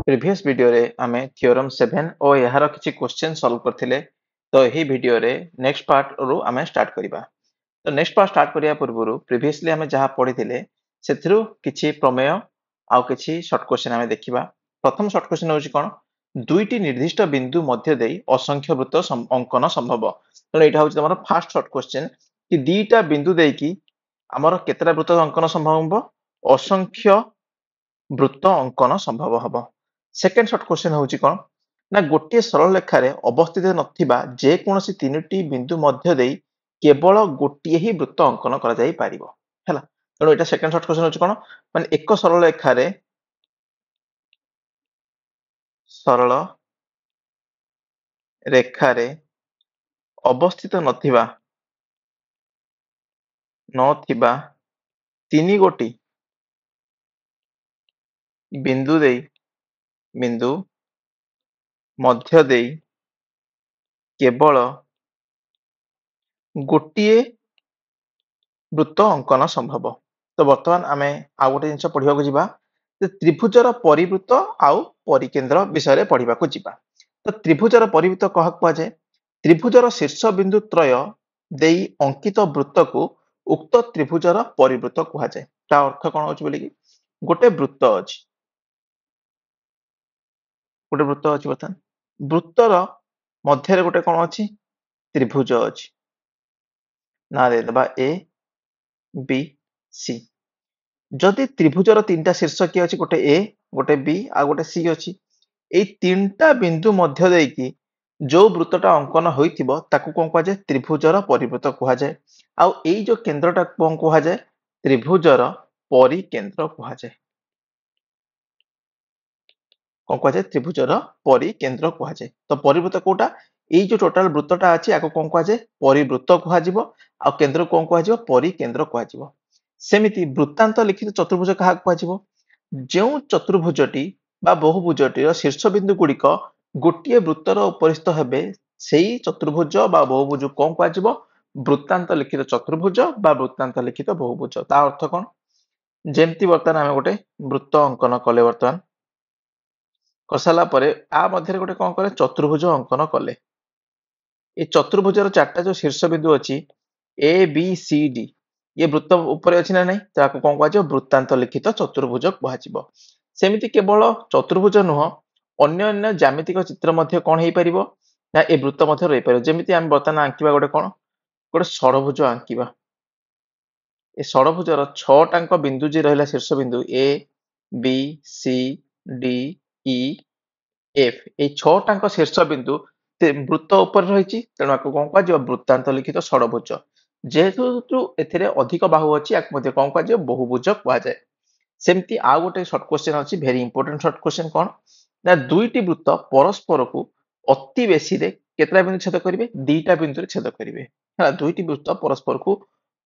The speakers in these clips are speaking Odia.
प्रीवियस वीडियो रे आमे थ्योरम 7 और यार किछि क्वेश्चन सॉल्व करथिले तो एही वीडियो रे नेक्स्ट पार्ट रो आमे स्टार्ट करिबा। तो नेक्स्ट पार्ट स्टार्ट करिया पूर्वरु प्रीवियसली आमे जहा पढिथिले सेथिरु किछि प्रमेय आउ किछि शॉर्ट क्वेश्चन आमे देखिबा। प्रथम शॉर्ट क्वेश्चन होछि कोन दुईटी निर्दिष्ट बिंदु मध्य देई असंख्य वृत्त अंकन संभव। तो एटा होछि हमर फर्स्ट शॉर्ट क्वेश्चन कि दीटा बिंदु देई कि हमर केतरा वृत्त अंकन संभव हबो असंख्य वृत्त अंकन संभव हबो। सेकेंड शॉर्ट क्वेश्चन होछि कोन ना गोटे सरल रेखा रे अवस्थित नथिबा जे कोनोसी तीनोटी बिंदु मध्य देई केवल गोटे ही वृत्त अंकन करा जाई पारिबो हैला। तनो एटा सेकेंड शॉर्ट क्वेश्चन होछि कोन माने एक सरल रेखा रे अवस्थित नथिबा तीनी गोटी बिंदु मध्य देई केवल गोटिए वृत्त अंकन संभव। तो वर्तमान आमे आ गोटे जिंस पढिबा को जिबा जे त्रिभुजर परिवृत्त आउ परिकेंद्र विषय रे पढिबा को जिबा। तो त्रिभुजर परिवृत्त कहा कुआ जाय त्रिभुजर शीर्ष बिंदु त्रय देई अंकित वृत्त को उक्त त्रिभुजर परिवृत्त कुआ जाय। ता अर्थ कोन होछि बोली कि गोटे वृत्त अछि वर्तमान वृत्तर मध्य रे गोटे कोन अछि त्रिभुज अछि ना दे दबा ए बी सी। जदि त्रिभुजर तीनटा शीर्ष की अछि गोटे ए गोटे बी आ गोटे सी अछि एई तीनटा बिंदु मध्य देई कि जो वृत्तटा अंकन होइथिबो ताकू कोन कुआ जाय त्रिभुजर परिवृत्त कुआ जाय। आउ एई जो केंद्रटा कोन कुआ जाय त्रिभुजर परिकेंद्र कुआ जाय। कोन कुआ जाय त्रिभुजर परिकेंद्र कुआ जाय। तो परिवृत्त कोटा एई जो टोटल वृत्तटा अछि आको कोन कुआ जाय परिवृत्त कुआ जिवो आ केंद्र कोन कुआ जिवो परिकेंद्र कुआ जिवो। सेमिति वृत्तांत लिखित चतुर्भुज कहा कुआ जिवो जो चतुर्भुजटी बा बहुभुजटी शीर्ष बिंदु गुड़िक गोटे वृत्तर उपरिस्थ हेबे सेई चतुर्भुज बा बहुभुज कोन कुआ जिवो वृत्तांत लिखित चतुर्भुज बा वृत्तांत लिखित बहुभुज। ता अर्थ कोन जेमति वर्तमान आमे गोटे वृत्त अंकन कले वर्तमान करसाला परे आ मध्य गोटे कोन करे चतुर्भुज अंकन कले ए चतुर्भुजर चारटा जो शीर्ष बिंदु अछि ए बी सी डी ये वृत्त ऊपर अछि ना नै ताको कोन कुआ जाय वृत्तांत लिखित चतुर्भुज कुआ जिवो। सेमिति केवल चतुर्भुज नुह अन्य अन्य ज्यामितिक चित्र मध्य कोन हेई परिबो ना ए वृत्त मध्य रहि परिबो। जेमिति हम वर्तमान आंकिबा गोटे कोन गोटे षडभुज आंकिबा ए षडभुजर 6 टांक बिंदु जे रहला शीर्ष बिंदु A B C D E F A 6 टांक शीर्ष बिंदु वृत्त ऊपर रहिछि तेणु आको कोन कुआ जाय वृत्तांत लिखित षडभुज। जेहेतु एथिरे अधिक बाहु अछि आक मध्ये कोन कुआ जाय बहुभुज कुआ जाय। सेमति आ गोटे शॉर्ट क्वेश्चन अछि वेरी इंपोर्टेंट शॉर्ट क्वेश्चन कोन ना दुईटी वृत्त परस्पर को अति बेसी रे केतरा बिंदु छेद करिवे दीटा बिंदु रे छेद करिवे हा दुईटी वृत्त परस्पर को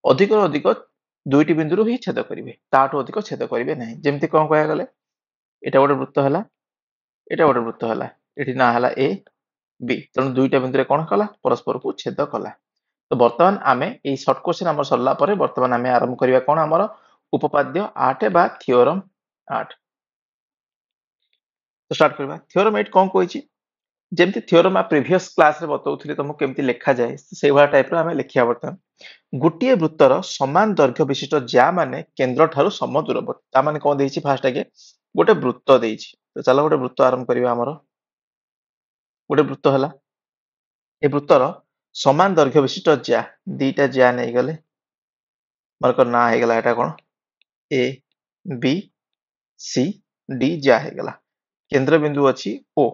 अधिक अधिक दुईटी बिंदु रो ही छेद करिवे ताठो अधिक छेद करिवे नाही। जेमति कोन कहया गले एटा गोटे वृत्त हला एटा गोटे वृत्त हला एठी ना हला ए बी तेणु दुईटा बिंदु रे कोन कला परस्पर को छेद कला। तो वर्तमान आमे ए शॉर्ट क्वेश्चन हमर सरला परे वर्तमान आमे आरंभ करिया कोन हमर उपपाद्य 8 बा थ्योरम 8। तो स्टार्ट करबा थ्योरम 8 कोन कोइछि जेमति थ्योरम आ प्रीवियस क्लास रे बतौथली तुमको केमति लिखा जाय सेही वाला टाइप रो आमे लिखिया वर्तमान गोटिए वृत्तर समान दैर्घ्य विशिष्ट ज्या माने केंद्र ठारू सम दूरवर्ती ता माने कोन देइछि फास्ट आगे गोटे वृत्त देइछि। तो चलो गोटे वृत्त आरंभ करिवा हमर गोटे वृत्त हला ए वृत्तर समान दैर्घ्य विशिष्ट ज्या दीटा ज्या नै गले मार्कर ना हे गला एटा कोन ए बी सी डी ज्या हे गला केंद्र बिंदु अछि ओ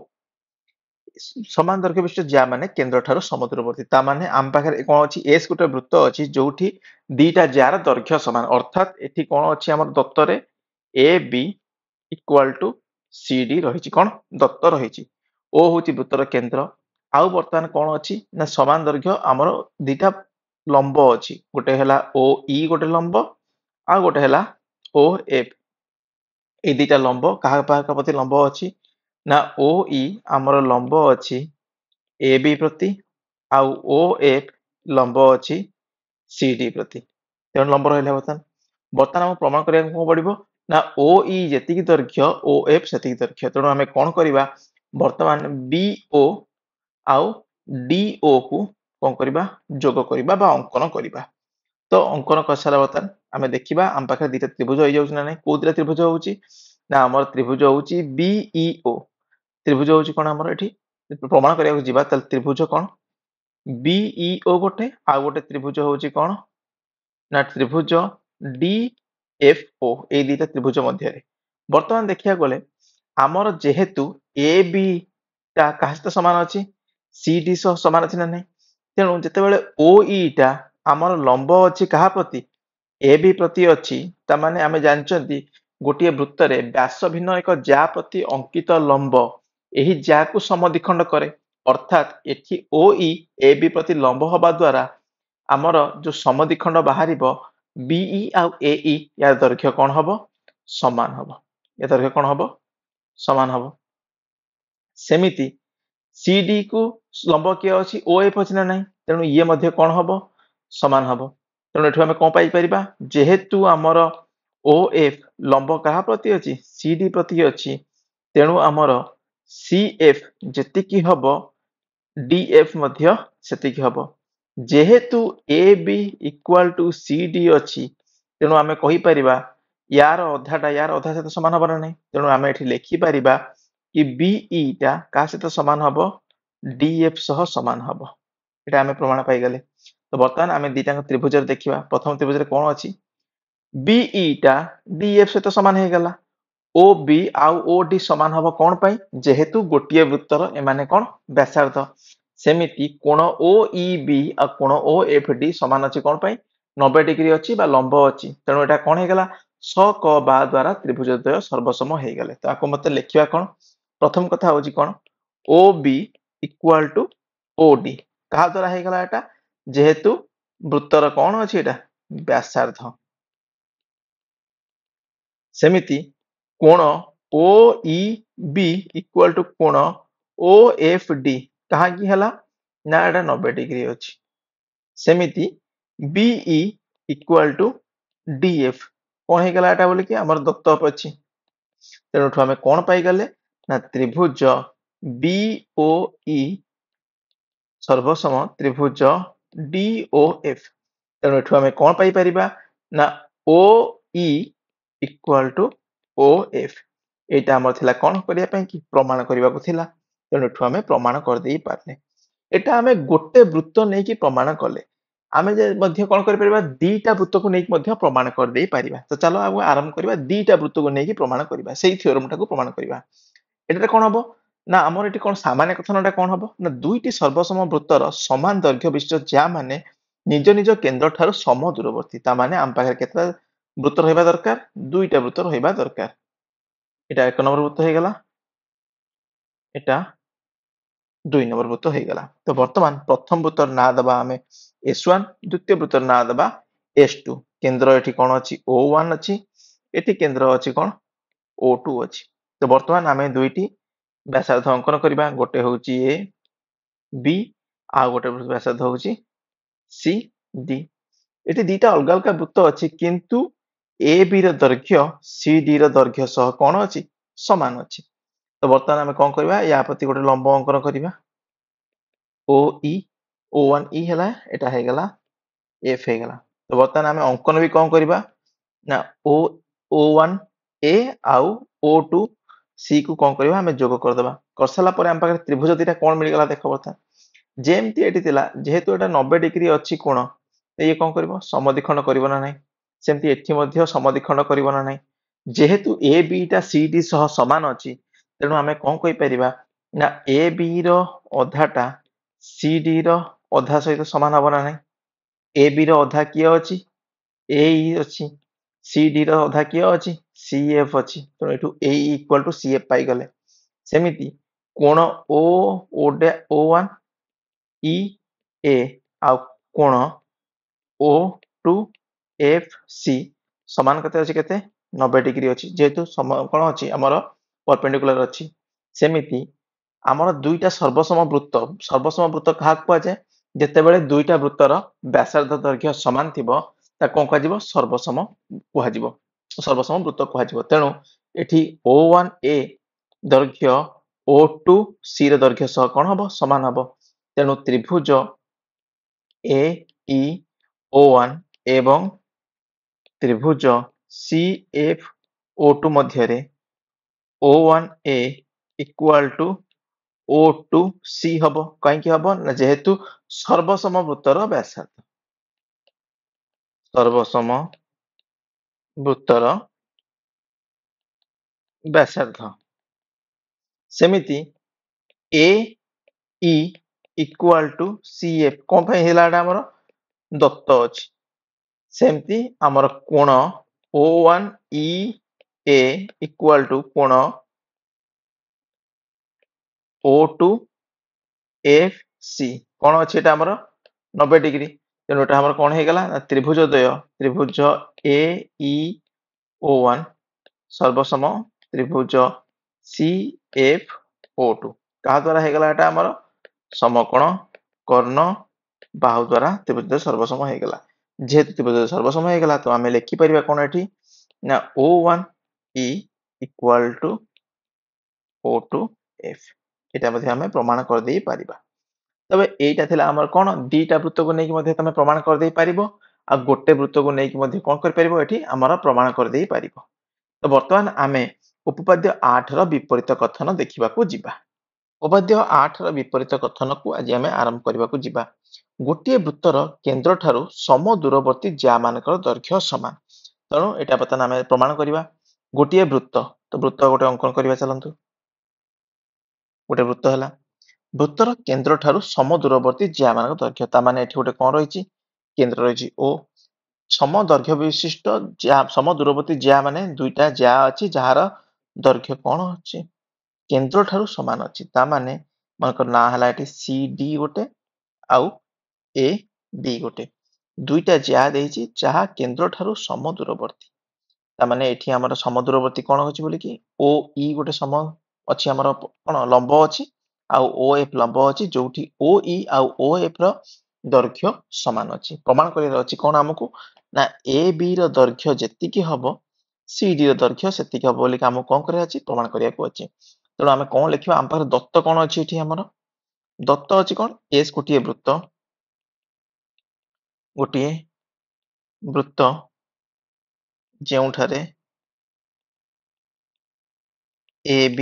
समान दैर्घ्य विशिष्ट ज्या माने केंद्र ठारू समदूरवर्ती ता माने आम पाखरे कोन अछि एस गोटे वृत्त अछि जोठी दीटा ज्यार दैर्घ्य समान अर्थात एठी कोन अछि हमर दत्त रे A B equal to C D रहिछि कोन दत्त रहिछि ओ होछि वृत्तर केंद्र आउ वर्तमान कोन अछि ना समान दैर्घ्य हमर दीटा लंब अछि गोटे हला ओ ई गोटे लंब आ गोटे हला ओ एफ ए दीटा लंब कहा पाखा प्रति लंब अछि ना ओ ई हमर लंब अछि ए बी प्रति आउ ओ एफ लंब अछि सी डी प्रति तेणु लंब रहले वर्तमान हम प्रमाण करिया को पड़िबो ନା OE ଯେତିକି ଦୈର୍ଘ୍ୟ OF ସେତିକି ଦୈର୍ଘ୍ୟ। ତେଣୁ ଆମେ କଣ କରିବା ବର୍ତ୍ତମାନ BO ଆଉ DO କୁ କଣ କରିବା ଯୋଗ କରିବା ବା ଅଙ୍କନ କରିବା। ତ ଅଙ୍କନ କରିସାରିଲା ବର୍ତ୍ତମାନ ଆମେ ଦେଖିବା ଆମ ପାଖରେ ଦିଟା ତ୍ରିଭୁଜ ହେଇଯାଉଛି ନା ନାଇଁ। କୋଉ ଦିଟା ତ୍ରିଭୁଜ ହଉଛି ନା ଆମର ତ୍ରିଭୁଜ ହଉଛି BEO। ତ୍ରିଭୁଜ ହଉଛି କଣ ଆମର ଏଠି ପ୍ରମାଣ କରିବାକୁ ଯିବା ତାହେଲେ ତ୍ରିଭୁଜ କଣ BEO ଗୋଟେ ଆଉ ଗୋଟେ ତ୍ରିଭୁଜ ହଉଛି କଣ ନା ତ୍ରିଭୁଜ DFO। ଏଇ ଦିଟା ତ୍ରିଭୁଜ ମଧ୍ୟରେ ବର୍ତ୍ତମାନ ଦେଖିବାକୁ ଗଲେ ଆମର ଯେହେତୁ AB ଟା କାହା ସହିତ ସମାନ ଅଛି CD ସହ ସମାନ ଅଛି ନା ନାହିଁ। ତେଣୁ ଯେତେବେଳେ OE ଟା ଆମର ଲମ୍ବ ଅଛି କାହା ପ୍ରତି AB ପ୍ରତି ଅଛି ତାମାନେ ଆମେ ଜାଣିଛନ୍ତି ଗୋଟିଏ ବୃତ୍ତରେ ବ୍ୟାସ ଭିନ୍ନ ଏକ ଜ୍ୟା ପ୍ରତି ଅଙ୍କିତ ଲମ୍ବ ଏହି ଜ୍ୟାକୁ ସମଦ୍ୱିଖଣ୍ଡ କରେ। ଅର୍ଥାତ୍ ଏଠି OE AB ପ୍ରତି ଲମ୍ବ ହବା ଦ୍ୱାରା ଆମର ଯୋଉ ସମଦ୍ୱିଖଣ୍ଡ ବାହାରିବ BE ଆଉ AE ୟାର ଦୈର୍ଘ୍ୟ କଣ ହବ ସମାନ ହବ। ୟା ଦୈର୍ଘ୍ୟ କଣ ହବ ସମାନ ହବ। ସେମିତି CD କୁ ଲମ୍ବ କିଏ ଅଛି OF ଅଛି ନା ନାହିଁ। ତେଣୁ ଇଏ ମଧ୍ୟ କଣ ହବ ସମାନ ହବ। ତେଣୁ ଏଠୁ ଆମେ କଣ ପାଇପାରିବା ଯେହେତୁ ଆମର OF ଲମ୍ବ କାହା ପ୍ରତି ଅଛି CD ପ୍ରତି ଅଛି ତେଣୁ ଆମର CF ଯେତିକି ହବ DF ମଧ୍ୟ ସେତିକି ହବ। ଯେହେତୁ AB ଇକ୍ୱାଲ ଟୁ CD ଅଛି ତେଣୁ ଆମେ କହିପାରିବା ୟାର ଅଧାଟା ୟାର ଅଧା ସହିତ ସମାନ ହବ ନା ନାହିଁ। ତେଣୁ ଆମେ ଏଠି ଲେଖିପାରିବା କି BE ଟା କାହା ସହିତ ସମାନ ହବ DF ସହ ସମାନ ହବ। ଏଟା ଆମେ ପ୍ରମାଣ ପାଇଗଲେ। ତ ବର୍ତ୍ତମାନ ଆମେ ଦିଟାଙ୍କ ତ୍ରିଭୁଜରେ ଦେଖିବା। ପ୍ରଥମ ତ୍ରିଭୁଜରେ କଣ ଅଛି BE ଟା DF ସହିତ ସମାନ ହେଇଗଲା। OB ଆଉ OD ସମାନ ହବ କଣ ପାଇଁ ଯେହେତୁ ଗୋଟିଏ ବୃତ୍ତର ଏମାନେ କଣ ବ୍ୟାସାର୍ଦ୍ଧ। ସେମିତି କୋଣ OEB ଆଉ କୋଣ OFD ସମାନ ଅଛି କଣ ପାଇଁ 90 ଡିଗ୍ରୀ ଅଛି ବା ଲମ୍ବ ଅଛି। ତେଣୁ ଏଟା କଣ ହେଇଗଲା ସ କ ବା ଦ୍ୱାରା ତ୍ରିଭୁଜ ଦ୍ୱୟ ସର୍ବସମ ହେଇଗଲେ। ତ ଆକୁ ମତେ ଲେଖିବା କଣ ପ୍ରଥମ କଥା ହଉଛି କଣ OB ଇକ୍ୱାଲ ଟୁ OD କାହା ଦ୍ୱାରା ହେଇଗଲା ଏଟା ଯେହେତୁ ବୃତ୍ତର କଣ ଅଛି ଏଟା ବ୍ୟାସାର୍ଦ୍ଧ। ସେମିତି କୋଣ OEB ଇକ୍ୱାଲ ଟୁ କୋଣ OFD କାହିଁକି ହେଲା ନା ଏଟା 90 ଡିଗ୍ରୀ ଅଛି। ସେମିତି BE ଇକ୍ୱାଲ ଟୁ DF କଣ ହେଇଗଲା ଏଟା ବୋଲି କି ଆମର ଦତ୍ତ ଅଛି। ତେଣୁ ଏଠୁ ଆମେ କଣ ପାଇଗଲେ ନା ତ୍ରିଭୁଜ BOE ସର୍ବସମ ତ୍ରିଭୁଜ DOF। ତେଣୁ ଏଠୁ ଆମେ କଣ ପାଇପାରିବା ନା OE ଇକ୍ୱାଲ ଟୁ OF। ଏଇଟା ଆମର ଥିଲା କଣ କରିବା ପାଇଁ କି ପ୍ରମାଣ କରିବାକୁ ଥିଲା। ତେଣୁ ଏଠୁ ଆମେ ପ୍ରମାଣ କରିଦେଇ ପାରିଲେ। ଏଟା ଆମେ ଗୋଟେ ବୃତ୍ତ ନେଇକି ପ୍ରମାଣ କଲେ। ଆମେ ଯେ ମଧ୍ୟ କଣ କରିପାରିବା ଦିଟା ବୃତ୍ତକୁ ନେଇକି ମଧ୍ୟ ପ୍ରମାଣ କରିଦେଇ ପାରିବା। ତ ଚାଲ ଆଉ ଆରମ୍ଭ କରିବା ଦିଟା ବୃତ୍ତକୁ ନେଇକି ପ୍ରମାଣ କରିବା ସେଇ ଥିଓରମଟାକୁ ପ୍ରମାଣ କରିବା। ଏଠାରେ କଣ ହବ ନା ଆମର ଏଠି କଣ ସାମାନ୍ୟ କଥନଟା କଣ ହବ ନା ଦୁଇଟି ସର୍ବସମ ବୃତ୍ତର ସମାନ ଦୈର୍ଘ୍ୟ ବିଶିଷ୍ଟ ଜ୍ୟା ମାନେ ନିଜ ନିଜ କେନ୍ଦ୍ର ଠାରୁ ସମ ଦୂରବର୍ତ୍ତୀ। ତା ମାନେ ଆମ ପାଖରେ କେତେଟା ବୃତ୍ତ ରହିବା ଦରକାର ଦୁଇଟା ବୃତ୍ତ ରହିବା ଦରକାର। এটা এক নম্বর বৃত্ত হয়ে গেল এটা 2 নম্বর বৃত্ত হয়ে গেল। তো বর্তমান প্রথম বৃত্তর না দেবা আমি S1 দ্বিতীয় বৃত্তর না দেবা S2 কেন্দ্র এটি কোন আছে O1 আছে এটি কেন্দ্র আছে কোন O2 আছে। তো বর্তমান আমি দুইটি ব্যাসার্ধ অঙ্কন করিবা গোটে হচ্ছে A B আর গোটে ব্যাসার্ধ হচ্ছে C D। এটি দুইটা অলগা অলগা বৃত্ত আছে কিন্তু AB ର ଦୈର୍ଘ୍ୟ CD ର ଦୈର୍ଘ୍ୟ ସହ କଣ ଅଛି ସମାନ ଅଛି। ତ ବର୍ତ୍ତମାନ ଆମେ କଣ କରିବା ୟା ପ୍ରତି ଗୋଟେ ଲମ୍ବ ଅଙ୍କନ କରିବା OE O1E ହେଲା ଏଟା ହେଇଗଲା F ହେଇଗଲା। ତ ବର୍ତ୍ତମାନ ଆମେ ଅଙ୍କନ ବି କଣ କରିବା ନା O1A ଆଉ O2C କୁ କଣ କରିବା ଆମେ ଯୋଗ କରିଦବା। କରିସାରିଲା ପରେ ଆମ ପାଖରେ ତ୍ରିଭୁଜ ଦିଟା କଣ ମିଳିଗଲା ଦେଖ ବର୍ତ୍ତମାନ ଯେମିତି ଏଠି ଥିଲା ଯେହେତୁ ଏଟା 90 ଡିଗ୍ରୀ ଅଛି କୋଣ ଇଏ କଣ କରିବ ସମଦ୍ୱିଖଣ୍ଡ କରିବ ନା ନାହିଁ। ସେମିତି ଏଠି ମଧ୍ୟ ସମଦ୍ୱିଖଣ୍ଡ କରିବ ନା ନାହିଁ। ଯେହେତୁ AB ଟା CD ସହ ସମାନ ଅଛି ତେଣୁ ଆମେ କଣ କହିପାରିବା ନା AB ର ଅଧାଟା CD ର ଅଧା ସହିତ ସମାନ ହବ ନା ନାହିଁ। AB ର ଅଧା କିଏ ଅଛି AE ଅଛି CD ର ଅଧା କିଏ ଅଛି CF ଅଛି। ତେଣୁ ଏଠୁ AE ଇକ୍ୱାଲ ଟୁ CF ପାଇଗଲେ। ସେମିତି କୋଣ O1 EA ଆଉ କୋଣ O2FC ସମାନ କେତେ ଅଛି କେତେ 90 ଡିଗ୍ରୀ ଅଛି ଯେହେତୁ କଣ ଅଛି ଆମର ପରପେଣ୍ଡିକୁଲାର ଅଛି। ସେମିତି ଆମର ଦୁଇଟା ସର୍ବସମ ବୃତ୍ତ କାହାକୁ କୁହାଯାଏ ଯେତେବେଳେ ଦୁଇଟା ବୃତ୍ତର ବ୍ୟାସାର୍ଦ୍ଧ ଦୈର୍ଘ୍ୟ ସମାନ ଥିବ ତାକୁ କଣ କୁହାଯିବ ସର୍ବସମ କୁହାଯିବ। ସର୍ବସମ ବୃତ୍ତ କୁହାଯିବ। ତେଣୁ ଏଠି O1A ଦୈର୍ଘ୍ୟ O2C ର ଦୈର୍ଘ୍ୟ ସହ କଣ ହବ ସମାନ ହବ। ତେଣୁ ତ୍ରିଭୁଜ AEO1 ଏବଂ ତ୍ରିଭୁଜ CFO2 ମଧ୍ୟରେ O1A equal to O2C ହବ। କାହିଁକି ହବ ନା ଯେହେତୁ ସର୍ବସମ ବୃତ୍ତର ବ୍ୟାସାର୍ଦ୍ଧ ସର୍ବସମ ବୃତ୍ତର ବ୍ୟାସାର୍ଦ୍ଧ। ସେମିତି AE equal to CF କଣ ପାଇଁ ହେଲା ଏଟା ଆମର ଦତ୍ତ ଅଛି। ସେମିତି ଆମର କୋଣ O1EA equal to କୋଣ O2FC କଣ ଅଛି ଏଟା ଆମର 90 ଡିଗ୍ରୀ। ତେଣୁ ଏଟା ଆମର କଣ ହେଇଗଲା ନା ତ୍ରିଭୁଜ ଦ୍ୱୟ ତ୍ରିଭୁଜ AEO1 ସର୍ବସମ ତ୍ରିଭୁଜ CFO2 କାହା ଦ୍ୱାରା ହେଇଗଲା ଏଟା ଆମର ସମକୋଣ କର୍ଣ୍ଣ ବାହୁ ଦ୍ୱାରା ତ୍ରିଭୁଜ ସର୍ବସମ ହେଇଗଲା। ଯେହେତୁ ତ୍ରିଭୁଜ ସର୍ବସମ ହେଇଗଲା ତ ଆମେ ଲେଖିପାରିବା କଣ ଏଠି ନା O1E equal to O2F এটা ମଧ୍ୟ ଆମେ ପ୍ରମାଣ କରିଦେଇ ପାରିବା। তবে এইটা ଥିଲା ଆମର କଣ ଦିଟା ବୃତ୍ତକୁ ନେଇକି ମଧ୍ୟ ତମେ ପ୍ରମାଣ କରିଦେଇ ପାରିବ ଆଉ ଗୋଟେ ବୃତ୍ତକୁ ନେଇକି ମଧ୍ୟ କଣ କରିପାରିବ ଏଠି ଆମର ପ୍ରମାଣ କରିଦେଇ ପାରିବ। ତ ବର୍ତ୍ତମାନ ଆମେ ଉପପାଦ୍ୟ 8 ର ବିପରୀତ କଥନ ଦେଖିବାକୁ ଯିବା। ଉପପାଦ୍ୟ 8 ର ବିପରୀତ କଥନକୁ ଆଜି ଆମେ ଆରମ୍ଭ କରିବାକୁ ଯିବା। ଗୋଟିଏ ବୃତ୍ତର କେନ୍ଦ୍ରଠାରୁ ସମ ଦୂରବର୍ତ୍ତୀ ଜ୍ୟାମାନଙ୍କର ଦୈର୍ଘ୍ୟ ସମାନ। ତେଣୁ ଏଟା ବର୍ତ୍ତମାନ ଆମେ ପ୍ରମାଣ କରିବା। ଗୋଟିଏ ବୃତ୍ତ ତ ବୃତ୍ତ ଗୋଟେ ଅଙ୍କନ କରିବା ଚାଲନ୍ତୁ। ଗୋଟେ ବୃତ୍ତ ହେଲା ବୃତ୍ତର କେନ୍ଦ୍ରଠାରୁ ସମ ଦୂରବର୍ତ୍ତୀ ଜ୍ୟାମାନଙ୍କ ଦୈର୍ଘ୍ୟ ତା ମାନେ ଏଠି ଗୋଟେ କଣ ରହିଛି କେନ୍ଦ୍ର ରହିଛି O ସମ ଦୈର୍ଘ୍ୟ ବିଶିଷ୍ଟ ସମ ଦୂରବର୍ତ୍ତୀ ଜ୍ୟା ମାନେ ଦୁଇଟା ଜ୍ୟା ଅଛି ଯାହାର ଦୈର୍ଘ୍ୟ କଣ ଅଛି କେନ୍ଦ୍ରଠାରୁ ସମାନ ଅଛି। ତା ମାନେ ମନେକର ନା ହେଲା ଏଠି CD ଗୋଟେ ଆଉ AB ଗୋଟେ ଦୁଇଟା ଜ୍ୟା ଦେଇଛି ଯାହା କେନ୍ଦ୍ରଠାରୁ ସମ ଦୂରବର୍ତ୍ତୀ। ତା ମାନେ ଏଠି ଆମର ସମ ଦୂରବର୍ତ୍ତୀ କଣ ଅଛି ବୋଲି କି OE ଗୋଟେ ସମ ଅଛି ଆମର କଣ ଲମ୍ବ ଅଛି ଆଉ OF ଲମ୍ବ ଅଛି ଯୋଉଠି OE ଆଉ OF ର ଦୈର୍ଘ୍ୟ ସମାନ ଅଛି। ପ୍ରମାଣ କରିବାର ଅଛି କଣ ଆମକୁ ନା AB ର ଦୈର୍ଘ୍ୟ ଯେତିକି ହବ CD ର ଦୈର୍ଘ୍ୟ ସେତିକି ହବ ବୋଲି ଆମକୁ କଣ କରିବାର ଅଛି ପ୍ରମାଣ କରିବାକୁ ଅଛି। ତେଣୁ ଆମେ କଣ ଲେଖିବା ଆମ ପାଖରେ ଦତ୍ତ କଣ ଅଛି ଏଠି ଆମର ଦତ୍ତ ଅଛି କଣ S ଗୋଟିଏ ବୃତ୍ତ ଯେଉଁଠାରେ AB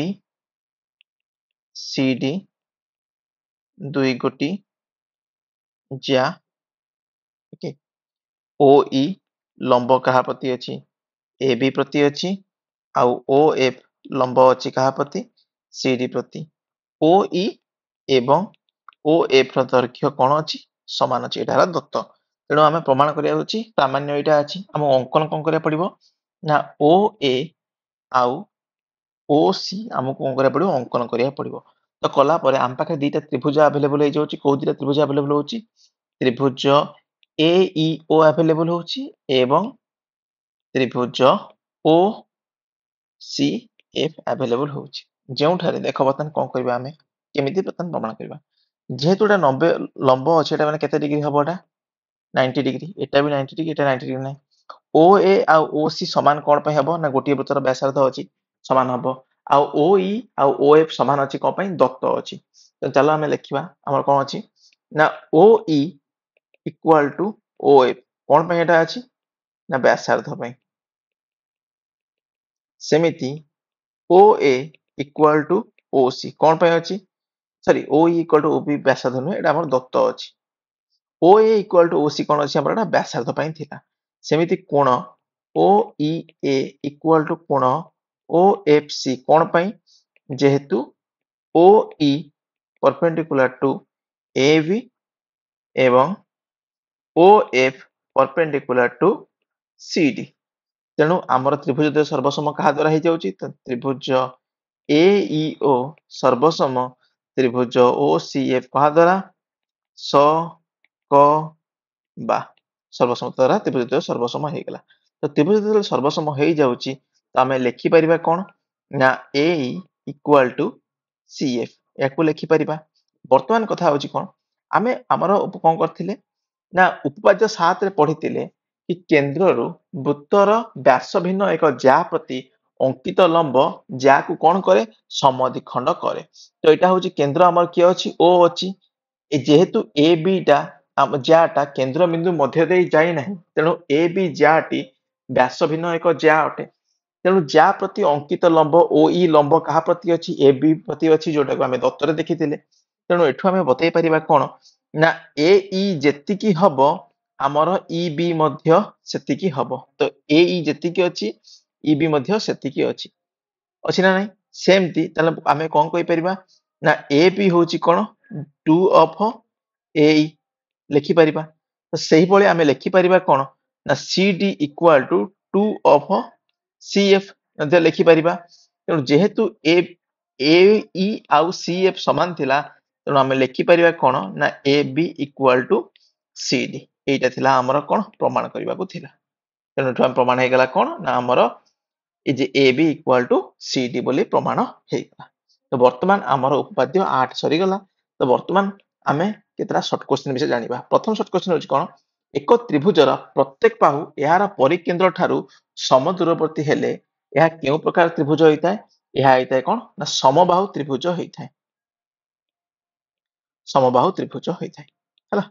CD ଦୁଇ ଗୋଟି ଜ୍ୟା ଓକେ OE ଲମ୍ବ କାହା ପ୍ରତି ଅଛି AB ପ୍ରତି ଅଛି ଆଉ OF ଲମ୍ବ ଅଛି କାହା ପ୍ରତି CD ପ୍ରତି। OE ଏବଂ OF ର ଦୈର୍ଘ୍ୟ କଣ ଅଛି ସମାନ ଅଛି ଏଟା ହେଲା ଦତ୍ତ। ତେଣୁ ଆମେ ପ୍ରମାଣ କରିବାକୁ ଅଛି ପ୍ରାମାଣ୍ୟ ଏଇଟା ଅଛି ଆମକୁ ଅଙ୍କନ କଣ କରିବାକୁ ପଡିବ ନା OA ଆଉ OC ଆମକୁ କଣ କରିବାକୁ ପଡିବ ଅଙ୍କନ କରିବାକୁ ପଡିବ। ତ କଲା ପରେ ଆମ ପାଖରେ ଦିଟା ତ୍ରିଭୁଜ ଆଭେଲେବଲ ହେଇଯାଉଛି କୋଉ ଦିଟା ତ୍ରିଭୁଜ ଆଭେଲେବଲ ହଉଛି ତ୍ରିଭୁଜ AEO ଆଭେଲେବଲ ହଉଛି ଏବଂ ତ୍ରିଭୁଜ OCF ଆଭେଲେବଲ ହଉଛି। ଯେଉଁଠାରେ ଦେଖ ବର୍ତ୍ତମାନ କଣ କରିବା ଆମେ କେମିତି ବର୍ତ୍ତମାନ ପ୍ରମାଣ କରିବା ଯେହେତୁ ଏଟା 90 ଲମ୍ବ ଅଛି ଏଟା ମାନେ କେତେ ଡିଗ୍ରୀ ହବ ଏଟା 90 ଡିଗ୍ରୀ ଏଟା ବି 90 ଡିଗ୍ରୀ ଏଟା 90 ଡିଗ୍ରୀ ନାହିଁ। OA ଆଉ OC ସମାନ କଣ ପାଇଁ ହବ ନା ଗୋଟିଏ ବୃତ୍ତର ବ୍ୟାସାର୍ଦ୍ଧ ଅଛି ସମାନ ହବ ଆଉ OE ଆଉ OF ସମାନ ଅଛି କଣ ପାଇଁ ଦତ୍ତ ଅଛି। ତ ଚାଲ ଆମେ ଲେଖିବା ଆମର କଣ ଅଛି ନା OE equal to OF କଣ ପାଇଁ ଏଟା ଅଛି ନା ବ୍ୟାସାର୍ଦ୍ଧ ପାଇଁ। ସେମିତି OA equal to OC କଣ ପାଇଁ ଅଛି ସରି OE equal to OB ବ୍ୟାସାର୍ଦ୍ଧ ନୁହେଁ ଏଟା ଆମର ଦତ୍ତ ଅଛି। OA equal to OC କଣ ଅଛି ଆମର ଏଟା ବ୍ୟାସାର୍ଦ୍ଧ ପାଇଁ ଥିଲା। ସେମିତି କୋଣ OEA equal to କୋଣ OFC କଣ ପାଇଁ ଯେହେତୁ OE perpendicular to AB ଏବଂ OF perpendicular to CD। ତେଣୁ ଆମର ତ୍ରିଭୁଜ ଦ୍ୱୟ ସର୍ବସମ କାହା ଦ୍ୱାରା ହେଇଯାଉଛି ତ ତ୍ରିଭୁଜ AEO ସର୍ବସମ ତ୍ରିଭୁଜ OCF କାହା ଦ୍ୱାରା ସ କ ବା ସର୍ବସମ ଦ୍ୱାରା ତ୍ରିଭୁଜ ଦ୍ୱୟ ସର୍ବସମ ହେଇଗଲା। ତ ତ୍ରିଭୁଜ ଦ୍ୱୟ ସର୍ବସମ ହେଇଯାଉଛି ତ ଆମେ ଲେଖିପାରିବା କଣ ନା AE equal to CF ୟାକୁ ଲେଖିପାରିବା। ବର୍ତ୍ତମାନ କଥା ହଉଛି କଣ ଆମେ ଆମର କଣ କରିଥିଲେ ନା ଉପପାଦ୍ୟ 7 ରେ ପଢିଥିଲେ कि केन्द्रରୁ ବୃତ୍ତର ବ୍ୟାସ ଭିନ୍ନ ଏକ ज्या प्रति अंकित लंब ज्या को कौन करे समद्विखंड करे। तो यहाँ हूँ केन्द्र आमर किए अच्छी ओ अच्छी जेहेतु ए बी टा ज्याटा केन्द्र बिंदु मध्य दे जाई नहीं तेणु ए बी ज्याटी व्यास भिन्न एक ज्या अटे। तेणु ज्या प्रति अंकित लंब ओ ई लंब क्या प्रति अच्छी ए बी प्रति अच्छी जोटा को आम दत्तर देखी तेणु एठू आम बतई पारिबा कौन ना ए ई जेतिकी हब आमर ई बी मध्य सेतिकी हब। तो ए ई जेतिकी अच्छी ई बी मध्य सेतिकी अच्छी अच्छी ना नहीं सेमती ताले आमे कौन कहि परिबा ना ए बी होची कौन 2 ऑफ ए लिखि परिबा। तो सही भली आमे लिखि परिबा कौन ना C D equal to 2 of C F मध्ये लिखि परिबा। तेणु जेहेतु ए ई आउ सी एफ समान थिला तेणु आमे लिखि परिबा कौन ना A B equal to C D एटा थिला हमर कौन प्रमाण करबा को थिला। तेणु एठु हम प्रमाण हे गला कौन ना हमर ए जे A B equal to C D बोली प्रमाण हे गला। तो वर्तमान हमर उपपाद्य 8 सरी गला। तो वर्तमान आमे केतरा शॉर्ट क्वेश्चन विषय जानिबा। प्रथम शॉर्ट क्वेश्चन होची कोन एक त्रिभुजर प्रत्येक बाहु यार परिकेंद्र ठारू समदूरवर्ती हेले यह केउ प्रकार त्रिभुज होइताय यह होइताय कोन ना समबाहु त्रिभुज होइताय समबाहु त्रिभुज होइताय हला।